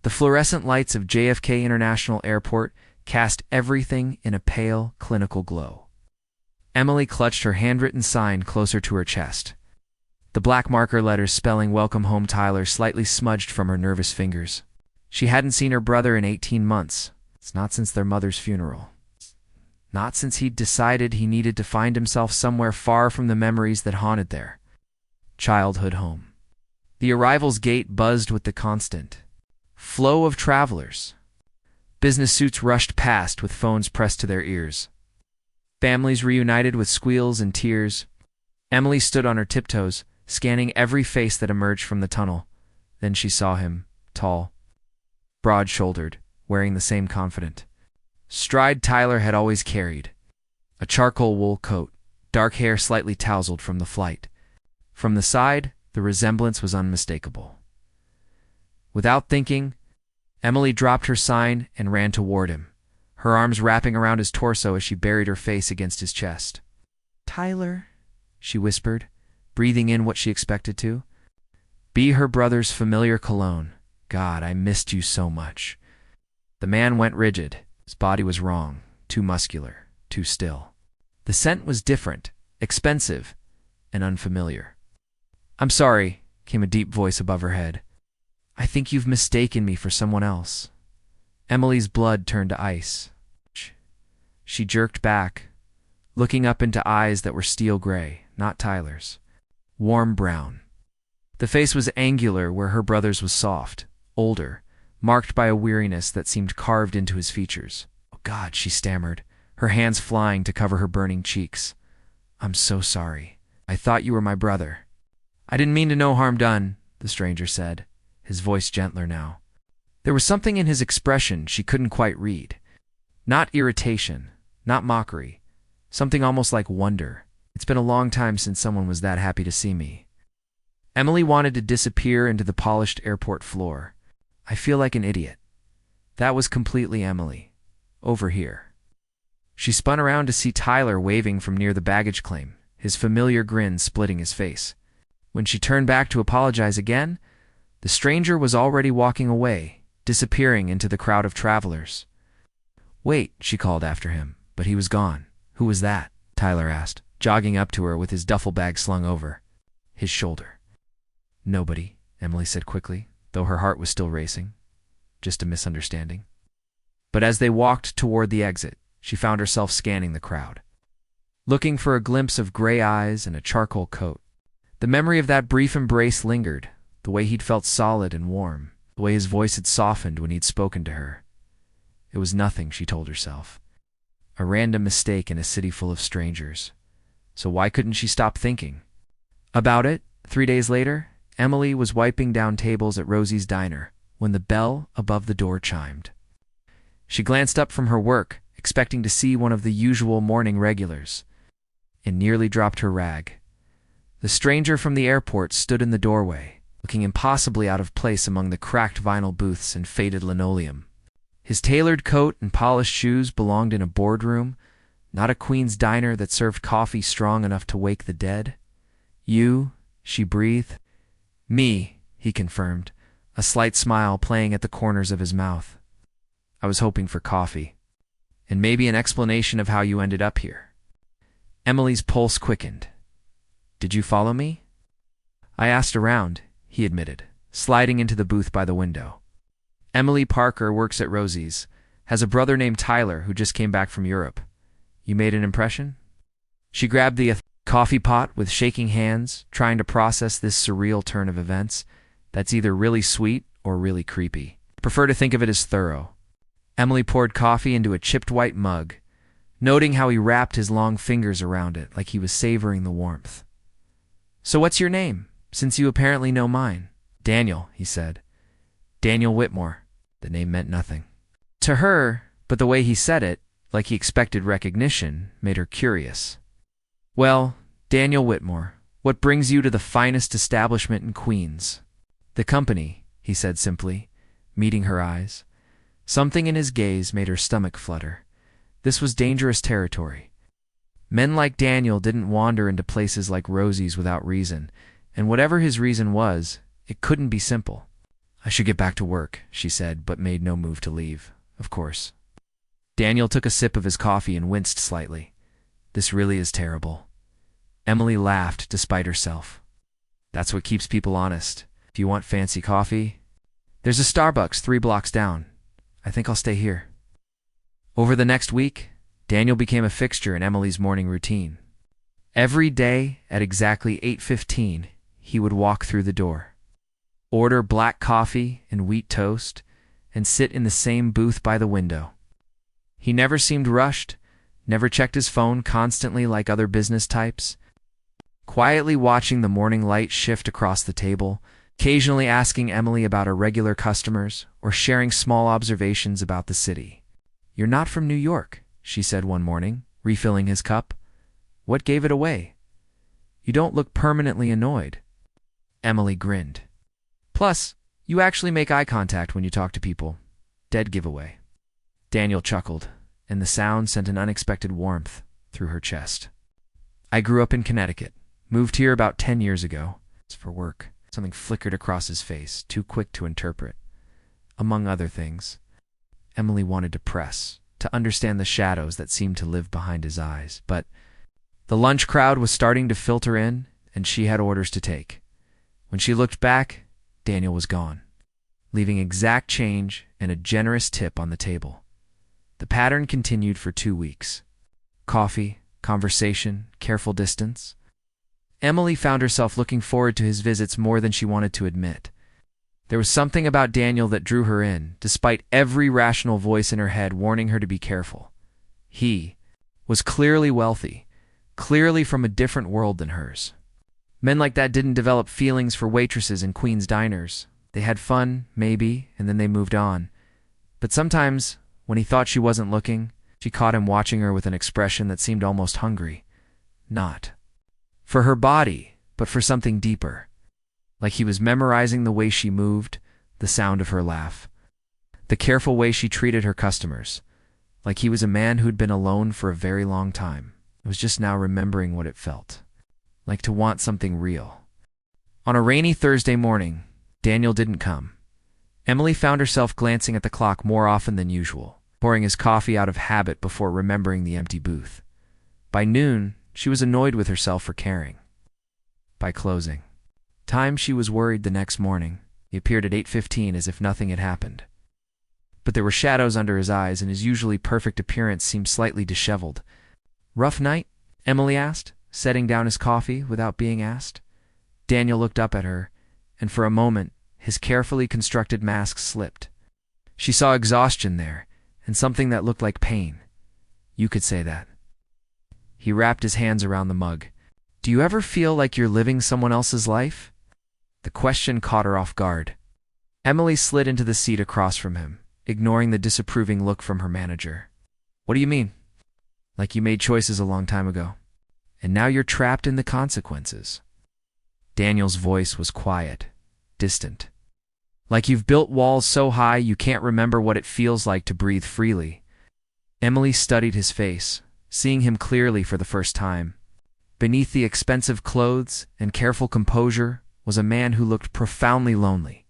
The fluorescent lights of JFK International Airport cast everything in a pale, clinical glow. Emily clutched her handwritten sign closer to her chest. The black marker letters spelling "Welcome Home, Tyler" slightly smudged from her nervous fingers. She hadn't seen her brother in 18 months. It's not since their mother's funeral. Not since he'd decided he needed to find himself somewhere far from the memories that haunted their childhood home. The arrivals gate buzzed with the constant flow of travelers. Business suits rushed past with phones pressed to their ears. Families reunited with squeals and tears. Emily stood on her tiptoes, scanning every face that emerged from the tunnel. Then she saw him, tall, broad-shouldered, wearing the same confident stride Tyler had always carried. A charcoal wool coat, dark hair slightly tousled from the flight. From the side, the resemblance was unmistakable. Without thinking, Emily dropped her sign and ran toward him, her arms wrapping around his torso as she buried her face against his chest. "Tyler," she whispered, breathing in what she expected to be her brother's familiar cologne. "God, I missed you so much." The man went rigid. His body was wrong, too muscular, too still. The scent was different, expensive, and unfamiliar. "I'm sorry," came a deep voice above her head. "I think you've mistaken me for someone else." Emily's blood turned to ice. She jerked back, looking up into eyes that were steel gray, not Tyler's, warm brown. The face was angular where her brother's was soft, older, marked by a weariness that seemed carved into his features. "Oh God," she stammered, her hands flying to cover her burning cheeks. "I'm so sorry. I thought you were my brother." "I didn't mean to no harm done," the stranger said, his voice gentler now. There was something in his expression she couldn't quite read. Not irritation, not mockery, something almost like wonder. "It's been a long time since someone was that happy to see me." Emily wanted to disappear into the polished airport floor. "I feel like an idiot." That was completely Emily. Over here. She spun around to see Tyler waving from near the baggage claim, his familiar grin splitting his face. When she turned back to apologize again, the stranger was already walking away, disappearing into the crowd of travelers. "Wait," she called after him, but he was gone. "Who was that?" Tyler asked, jogging up to her with his duffel bag slung over his shoulder. "Nobody," Emily said quickly, though her heart was still racing. Just a misunderstanding. But as they walked toward the exit, she found herself scanning the crowd, looking for a glimpse of gray eyes and a charcoal coat. The memory of that brief embrace lingered, the way he'd felt solid and warm, the way his voice had softened when he'd spoken to her. It was nothing, she told herself. A random mistake in a city full of strangers. So why couldn't she stop thinking about it? 3 days later, Emily was wiping down tables at Rosie's diner when the bell above the door chimed. She glanced up from her work, expecting to see one of the usual morning regulars, and nearly dropped her rag. The stranger from the airport stood in the doorway, looking impossibly out of place among the cracked vinyl booths and faded linoleum. His tailored coat and polished shoes belonged in a boardroom, not a queen's diner that served coffee strong enough to wake the dead. "You?" she breathed. "Me," he confirmed, a slight smile playing at the corners of his mouth. "I was hoping for coffee. And maybe an explanation of how you ended up here." Emily's pulse quickened. "Did you follow me?" "I asked around," he admitted, sliding into the booth by the window. "Emily Parker works at Rosie's, has a brother named Tyler who just came back from Europe. You made an impression?" She grabbed the coffee pot with shaking hands, trying to process this surreal turn of events. That's either really sweet or really creepy. I prefer to think of it as thorough. Emily poured coffee into a chipped white mug, noting how he wrapped his long fingers around it like he was savoring the warmth. "So what's your name, since you apparently know mine?" "Daniel," he said. "Daniel Whitmore." The name meant nothing to her, but the way he said it, like he expected recognition, made her curious. "Well, Daniel Whitmore, what brings you to the finest establishment in Queens?" "The company," he said simply, meeting her eyes. Something in his gaze made her stomach flutter. This was dangerous territory. Men like Daniel didn't wander into places like Rosie's without reason, and whatever his reason was, it couldn't be simple. I should get back to work, she said, but made no move to leave. Of course. Daniel took a sip of his coffee and winced slightly. This really is terrible. Emily laughed despite herself. That's what keeps people honest. If you want fancy coffee, there's a Starbucks 3 blocks down. I think I'll stay here. Over the next week, Daniel became a fixture in Emily's morning routine. Every day at exactly 8:15, he would walk through the door, order black coffee and wheat toast, and sit in the same booth by the window. He never seemed rushed, never checked his phone constantly like other business types, quietly watching the morning light shift across the table, occasionally asking Emily about her regular customers or sharing small observations about the city. "You're not from New York," she said one morning, refilling his cup. "What gave it away? You don't look permanently annoyed." Emily grinned. "Plus, you actually make eye contact when you talk to people. Dead giveaway." Daniel chuckled, and the sound sent an unexpected warmth through her chest. "I grew up in Connecticut. Moved here about 10 years ago. It's for work." Something flickered across his face, too quick to interpret. Among other things, Emily wanted to press, to understand the shadows that seemed to live behind his eyes. But the lunch crowd was starting to filter in, and she had orders to take. When she looked back, Daniel was gone, leaving exact change and a generous tip on the table. The pattern continued for 2 weeks. Coffee, conversation, careful distance. Emily found herself looking forward to his visits more than she wanted to admit. There was something about Daniel that drew her in, despite every rational voice in her head warning her to be careful. He was clearly wealthy, clearly from a different world than hers. Men like that didn't develop feelings for waitresses in Queen's diners. They had fun, maybe, and then they moved on. But sometimes, when he thought she wasn't looking, she caught him watching her with an expression that seemed almost hungry. Not for her body, but for something deeper. Like he was memorizing the way she moved, the sound of her laugh, the careful way she treated her customers. Like he was a man who'd been alone for a very long time. It was just now remembering what it felt. Like to want something real. On a rainy Thursday morning, Daniel didn't come. Emily found herself glancing at the clock more often than usual, pouring his coffee out of habit before remembering the empty booth. By noon, she was annoyed with herself for caring. By closing time, she was worried the next morning. He appeared at 8:15 as if nothing had happened. But there were shadows under his eyes, and his usually perfect appearance seemed slightly disheveled. "Rough night?" Emily asked, setting down his coffee without being asked. Daniel looked up at her, and for a moment, his carefully constructed mask slipped. She saw exhaustion there, and something that looked like pain. "You could say that." He wrapped his hands around the mug. "Do you ever feel like you're living someone else's life?" The question caught her off guard. Emily slid into the seat across from him, ignoring the disapproving look from her manager. "What do you mean?" "Like you made choices a long time ago, and now you're trapped in the consequences." Daniel's voice was quiet, distant. "Like you've built walls so high you can't remember what it feels like to breathe freely." Emily studied his face, seeing him clearly for the first time. Beneath the expensive clothes and careful composure was a man who looked profoundly lonely.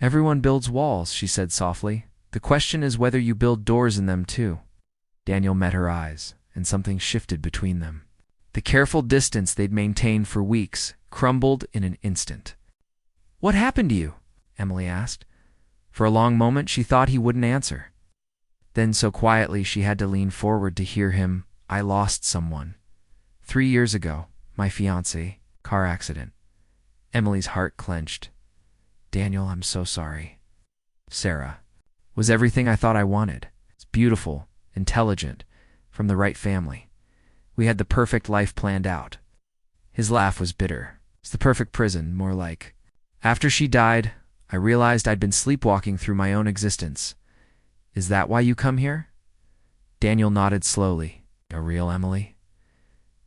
"Everyone builds walls," she said softly. "The question is whether you build doors in them too." Daniel met her eyes, and something shifted between them. The careful distance they'd maintained for weeks crumbled in an instant. "What happened to you?" Emily asked. For a long moment she thought he wouldn't answer. Then so quietly she had to lean forward to hear him. "I lost someone. 3 years ago, my fiancé, car accident." Emily's heart clenched. "Daniel, I'm so sorry." "Sarah was everything I thought I wanted. It's beautiful, intelligent, from the right family. We had the perfect life planned out." His laugh was bitter. "It's the perfect prison, more like. After she died, I realized I'd been sleepwalking through my own existence." "Is that why you come here?" Daniel nodded slowly. "A real Emily?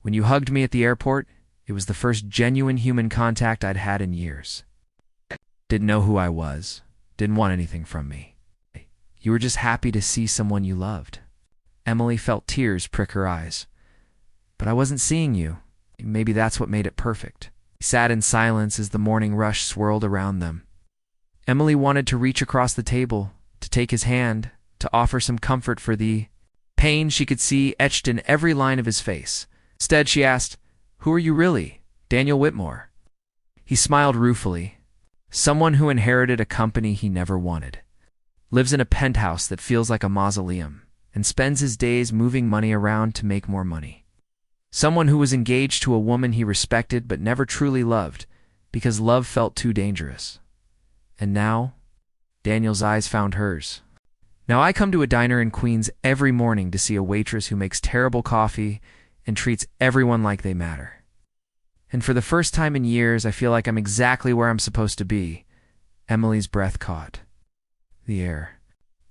When you hugged me at the airport, it was the first genuine human contact I'd had in years. Didn't know who I was, didn't want anything from me. You were just happy to see someone you loved." Emily felt tears prick her eyes. "But I wasn't seeing you. Maybe that's what made it perfect." He sat in silence as the morning rush swirled around them. Emily wanted to reach across the table, to take his hand, to offer some comfort for the pain she could see etched in every line of his face. Instead, she asked, "Who are you really, Daniel Whitmore?" He smiled ruefully. "Someone who inherited a company he never wanted. Lives in a penthouse that feels like a mausoleum, and spends his days moving money around to make more money. Someone who was engaged to a woman he respected but never truly loved, because love felt too dangerous. And now," Daniel's eyes found hers. "Now I come to a diner in Queens every morning to see a waitress who makes terrible coffee and treats everyone like they matter. And for the first time in years, I feel like I'm exactly where I'm supposed to be." Emily's breath caught. The air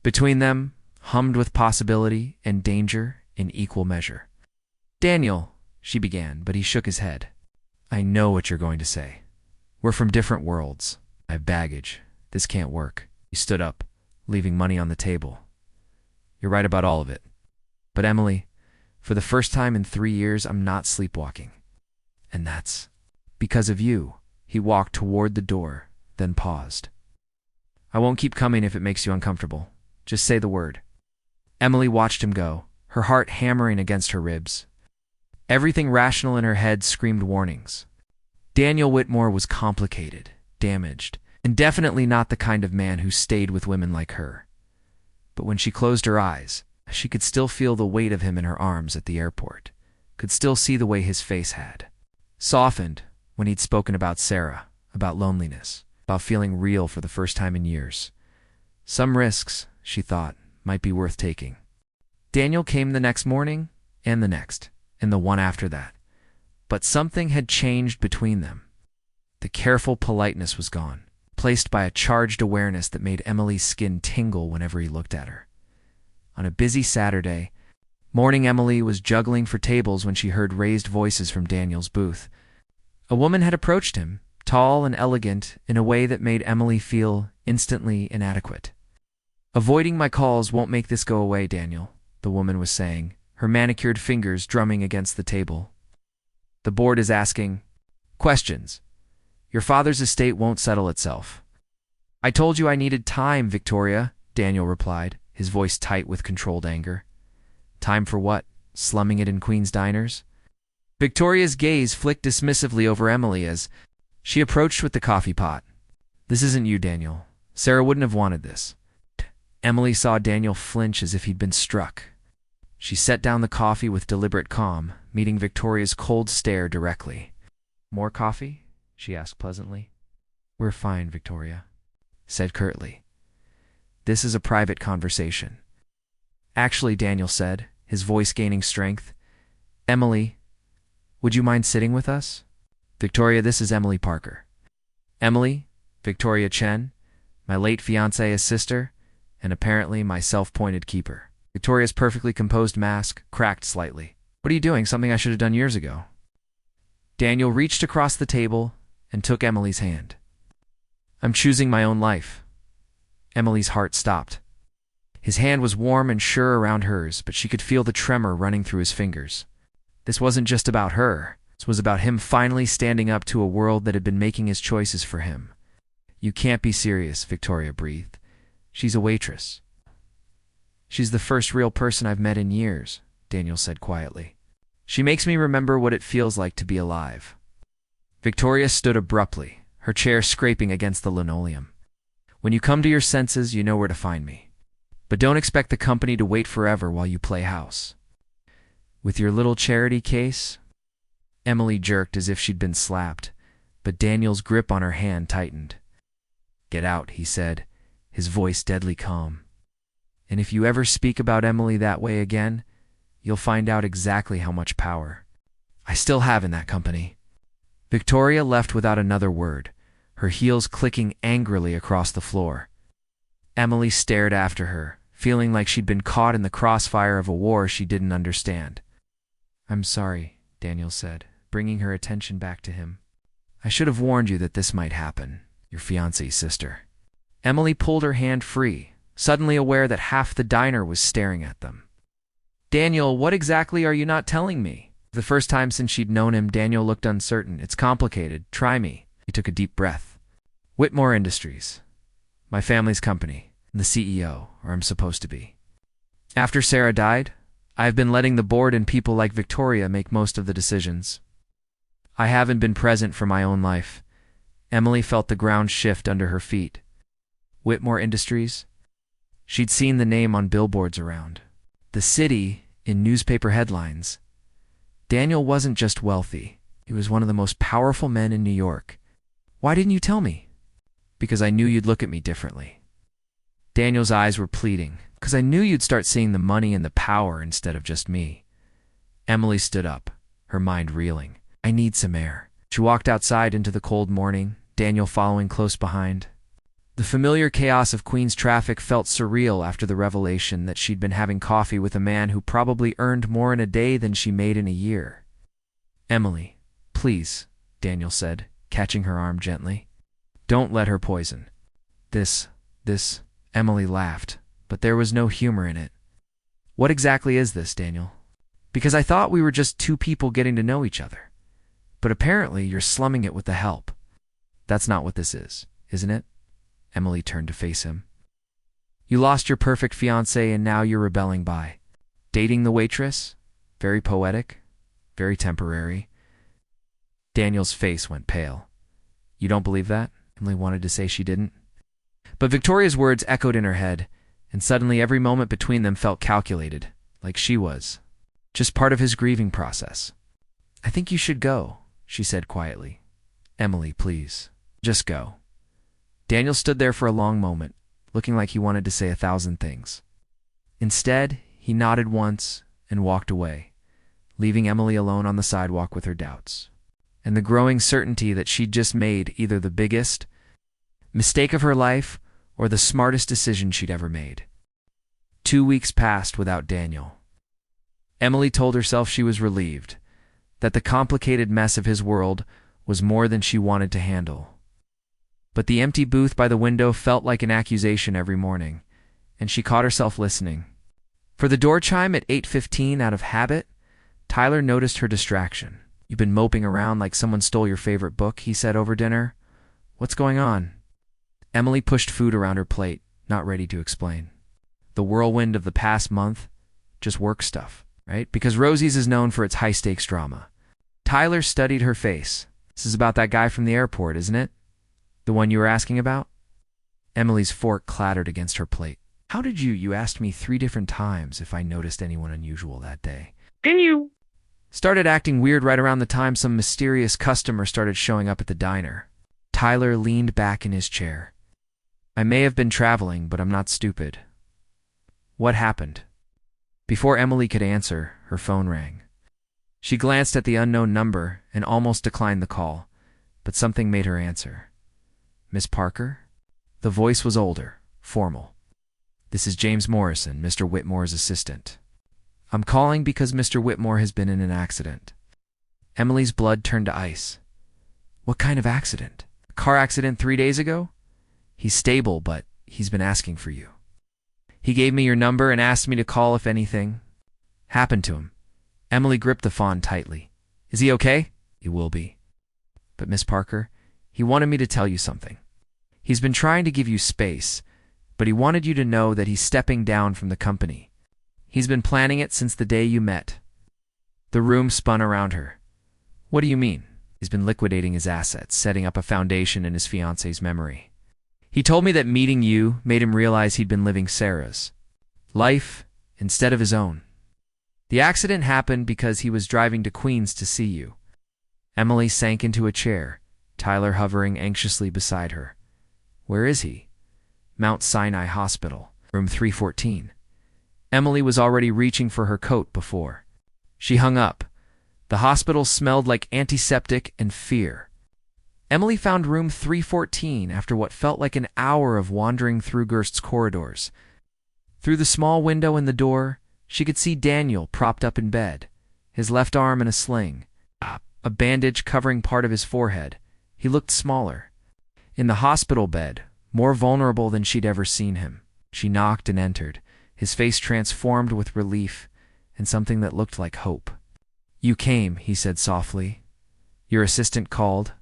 between them hummed with possibility and danger in equal measure. "Daniel," she began, but he shook his head. "I know what you're going to say. We're from different worlds. I have baggage. This can't work." He stood up, leaving money on the table. "You're right about all of it. But Emily, for the first time in 3 years, I'm not sleepwalking. And that's because of you." He walked toward the door, then paused. "I won't keep coming if it makes you uncomfortable. Just say the word." Emily watched him go, her heart hammering against her ribs. Everything rational in her head screamed warnings. Daniel Whitmore was complicated, damaged, and definitely not the kind of man who stayed with women like her. But when she closed her eyes, she could still feel the weight of him in her arms at the airport, could still see the way his face had softened when he'd spoken about Sarah, about loneliness, about feeling real for the first time in years. Some risks, she thought, might be worth taking. Daniel came the next morning, and the next, and the one after that. But something had changed between them. The careful politeness was gone, placed by a charged awareness that made Emily's skin tingle whenever he looked at her. On a busy Saturday morning, Emily was juggling for tables when she heard raised voices from Daniel's booth. A woman had approached him, tall and elegant, in a way that made Emily feel instantly inadequate. "Avoiding my calls won't make this go away, Daniel," the woman was saying, her manicured fingers drumming against the table. "The board is asking questions. Your father's estate won't settle itself." "I told you I needed time, Victoria," Daniel replied, his voice tight with controlled anger. "Time for what? Slumming it in Queen's diners?" Victoria's gaze flicked dismissively over Emily as she approached with the coffee pot. "This isn't you, Daniel. Sarah wouldn't have wanted this." Emily saw Daniel flinch as if he'd been struck. She set down the coffee with deliberate calm, meeting Victoria's cold stare directly. "More coffee?" she asked pleasantly. "We're fine, Victoria," said curtly. "This is a private conversation." "Actually," Daniel said, his voice gaining strength, "Emily, would you mind sitting with us? Victoria, this is Emily Parker. Emily, Victoria Chen, my late fiancée's sister, and apparently my self-appointed keeper." Victoria's perfectly composed mask cracked slightly. "What are you doing? Something I should have done years ago." Daniel reached across the table and took Emily's hand. "I'm choosing my own life." Emily's heart stopped. His hand was warm and sure around hers, but she could feel the tremor running through his fingers. This wasn't just about her. This was about him finally standing up to a world that had been making his choices for him. "You can't be serious," Victoria breathed. "She's a waitress." "She's the first real person I've met in years," Daniel said quietly. "She makes me remember what it feels like to be alive." Victoria stood abruptly, her chair scraping against the linoleum. "When you come to your senses, you know where to find me. But don't expect the company to wait forever while you play house." "With your little charity case?" Emily jerked as if she'd been slapped, but Daniel's grip on her hand tightened. "Get out," he said, his voice deadly calm. "And if you ever speak about Emily that way again, you'll find out exactly how much power I still have in that company." Victoria left without another word, her heels clicking angrily across the floor. Emily stared after her, feeling like she'd been caught in the crossfire of a war she didn't understand. "I'm sorry," Daniel said, bringing her attention back to him. "I should have warned you that this might happen, your fiancée's sister." Emily pulled her hand free, suddenly aware that half the diner was staring at them. "Daniel, what exactly are you not telling me?" The first time since she'd known him, Daniel looked uncertain. "It's complicated. Try me." He took a deep breath. "Whitmore Industries. My family's company. The CEO, or I'm supposed to be. After Sarah died, I've been letting the board and people like Victoria make most of the decisions. I haven't been present for my own life. Emily felt the ground shift under her feet. Whitmore Industries? She'd seen the name on billboards around the city, in newspaper headlines. Daniel wasn't just wealthy. He was one of the most powerful men in New York. Why didn't you tell me? Because I knew you'd look at me differently. Daniel's eyes were pleading. Because I knew you'd start seeing the money and the power instead of just me. Emily stood up, her mind reeling. I need some air. She walked outside into the cold morning, Daniel following close behind. The familiar chaos of Queens traffic felt surreal after the revelation that she'd been having coffee with a man who probably earned more in a day than she made in a year. Emily, please, Daniel said, catching her arm gently. Don't let her poison. This, Emily laughed, but there was no humor in it. What exactly is this, Daniel? Because I thought we were just two people getting to know each other. But apparently you're slumming it with the help. That's not what this is, isn't it? Emily turned to face him. You lost your perfect fiancé and now you're rebelling by dating the waitress? Very poetic, very temporary. Daniel's face went pale. You don't believe that? Emily wanted to say she didn't. But Victoria's words echoed in her head, and suddenly every moment between them felt calculated, like she was. Just part of his grieving process. I think you should go, she said quietly. Emily, please, just go. Daniel stood there for a long moment, looking like he wanted to say 1,000 things. Instead, he nodded once and walked away, leaving Emily alone on the sidewalk with her doubts, and the growing certainty that she'd just made either the biggest mistake of her life or the smartest decision she'd ever made. 2 weeks passed without Daniel. Emily told herself she was relieved, that the complicated mess of his world was more than she wanted to handle. But the empty booth by the window felt like an accusation every morning, and she caught herself listening. For the door chime at 8:15 out of habit, Tyler noticed her distraction. You've been moping around like someone stole your favorite book, he said over dinner. What's going on? Emily pushed food around her plate, not ready to explain. The whirlwind of the past month, just work stuff, right? Because Rosie's is known for its high-stakes drama. Tyler studied her face. This is about that guy from the airport, isn't it? The one you were asking about? Emily's fork clattered against her plate. How did you asked me 3 different times if I noticed anyone unusual that day. You started acting weird right around the time some mysterious customer started showing up at the diner. Tyler leaned back in his chair. I may have been traveling, but I'm not stupid. What happened? Before Emily could answer, her phone rang. She glanced at the unknown number and almost declined the call, but something made her answer. Miss Parker? The voice was older, formal. This is James Morrison, Mr. Whitmore's assistant. I'm calling because Mr. Whitmore has been in an accident. Emily's blood turned to ice. What kind of accident? A car accident 3 days ago? He's stable, but he's been asking for you. He gave me your number and asked me to call if anything happened to him. Emily gripped the phone tightly. Is he okay? He will be. But Miss Parker, he wanted me to tell you something. He's been trying to give you space, but he wanted you to know that he's stepping down from the company. He's been planning it since the day you met. The room spun around her. What do you mean? He's been liquidating his assets, setting up a foundation in his fiancée's memory. He told me that meeting you made him realize he'd been living Sarah's life instead of his own. The accident happened because he was driving to Queens to see you. Emily sank into a chair, Tyler hovering anxiously beside her. Where is he? Mount Sinai Hospital, room 314. Emily was already reaching for her coat before she hung up. The hospital smelled like antiseptic and fear. Emily found room 314 after what felt like an hour of wandering through Gerst's corridors. Through the small window in the door, she could see Daniel propped up in bed, his left arm in a sling, a bandage covering part of his forehead. He looked smaller. In the hospital bed, more vulnerable than she'd ever seen him. She knocked and entered, his face transformed with relief and something that looked like hope. You came, he said softly. Your assistant called.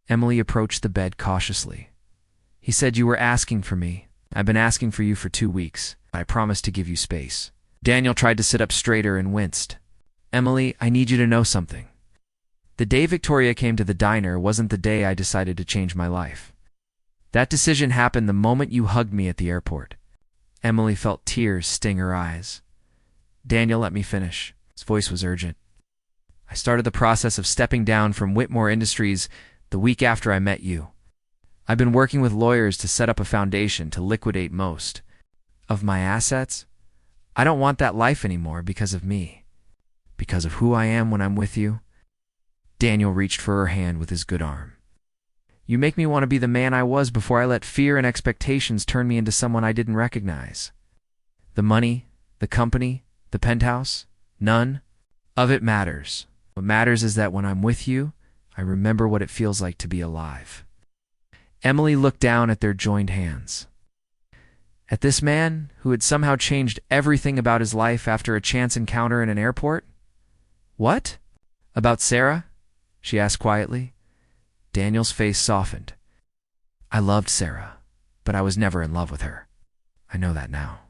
Emily approached the bed cautiously. He said you were asking for me. I've been asking for you for 2 weeks. I promised to give you space. Daniel tried to sit up straighter and winced. Emily, I need you to know something. The day Victoria came to the diner wasn't the day I decided to change my life. That decision happened the moment you hugged me at the airport. Emily felt tears sting her eyes. Daniel, let me finish. His voice was urgent. I started the process of stepping down from Whitmore Industries the week after I met you. I've been working with lawyers to set up a foundation to liquidate most of my assets. I don't want that life anymore because of me. Because of who I am when I'm with you. Daniel reached for her hand with his good arm. You make me want to be the man I was before I let fear and expectations turn me into someone I didn't recognize. The money, the company, the penthouse, none of it matters. What matters is that when I'm with you, I remember what it feels like to be alive. Emily looked down at their joined hands. At this man who had somehow changed everything about his life after a chance encounter in an airport? What? About Sarah? She asked quietly. Daniel's face softened. I loved Sarah, but I was never in love with her. I know that now.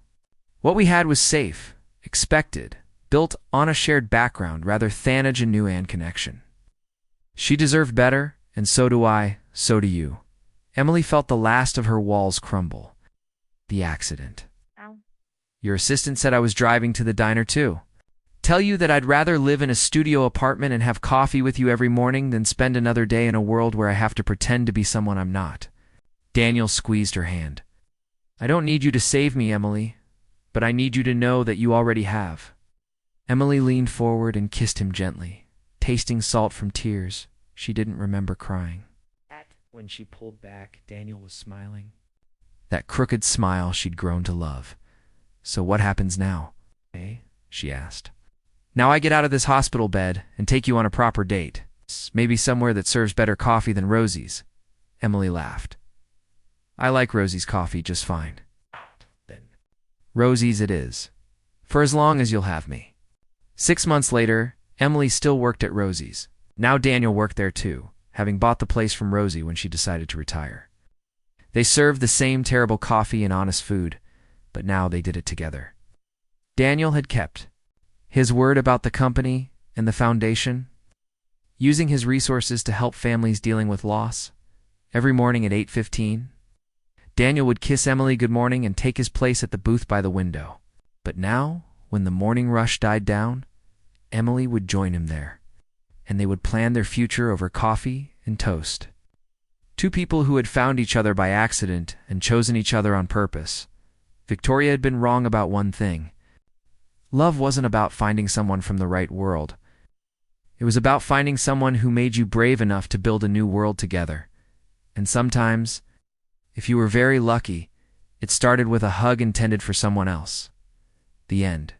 What we had was safe, expected, built on a shared background rather than a genuine connection. She deserved better, and so do I, so do you. Emily felt the last of her walls crumble. The accident. Ow. Your assistant said I was driving to the diner too. Tell you that I'd rather live in a studio apartment and have coffee with you every morning than spend another day in a world where I have to pretend to be someone I'm not. Daniel squeezed her hand. I don't need you to save me, Emily, but I need you to know that you already have. Emily leaned forward and kissed him gently, tasting salt from tears she didn't remember crying. When she pulled back, Daniel was smiling. That crooked smile she'd grown to love. So what happens now, eh? She asked. Now I get out of this hospital bed and take you on a proper date. Maybe somewhere that serves better coffee than Rosie's. Emily laughed. I like Rosie's coffee just fine. Then Rosie's it is. For as long as you'll have me. 6 months later, Emily still worked at Rosie's. Now Daniel worked there too, having bought the place from Rosie when she decided to retire. They served the same terrible coffee and honest food, but now they did it together. Daniel had kept his word about the company and the foundation, using his resources to help families dealing with loss. Every morning at 8:15, Daniel would kiss Emily good morning and take his place at the booth by the window. But now, when the morning rush died down, Emily would join him there, and they would plan their future over coffee and toast. Two people who had found each other by accident and chosen each other on purpose. Victoria had been wrong about one thing. Love wasn't about finding someone from the right world. It was about finding someone who made you brave enough to build a new world together. And sometimes, if you were very lucky, it started with a hug intended for someone else. The end.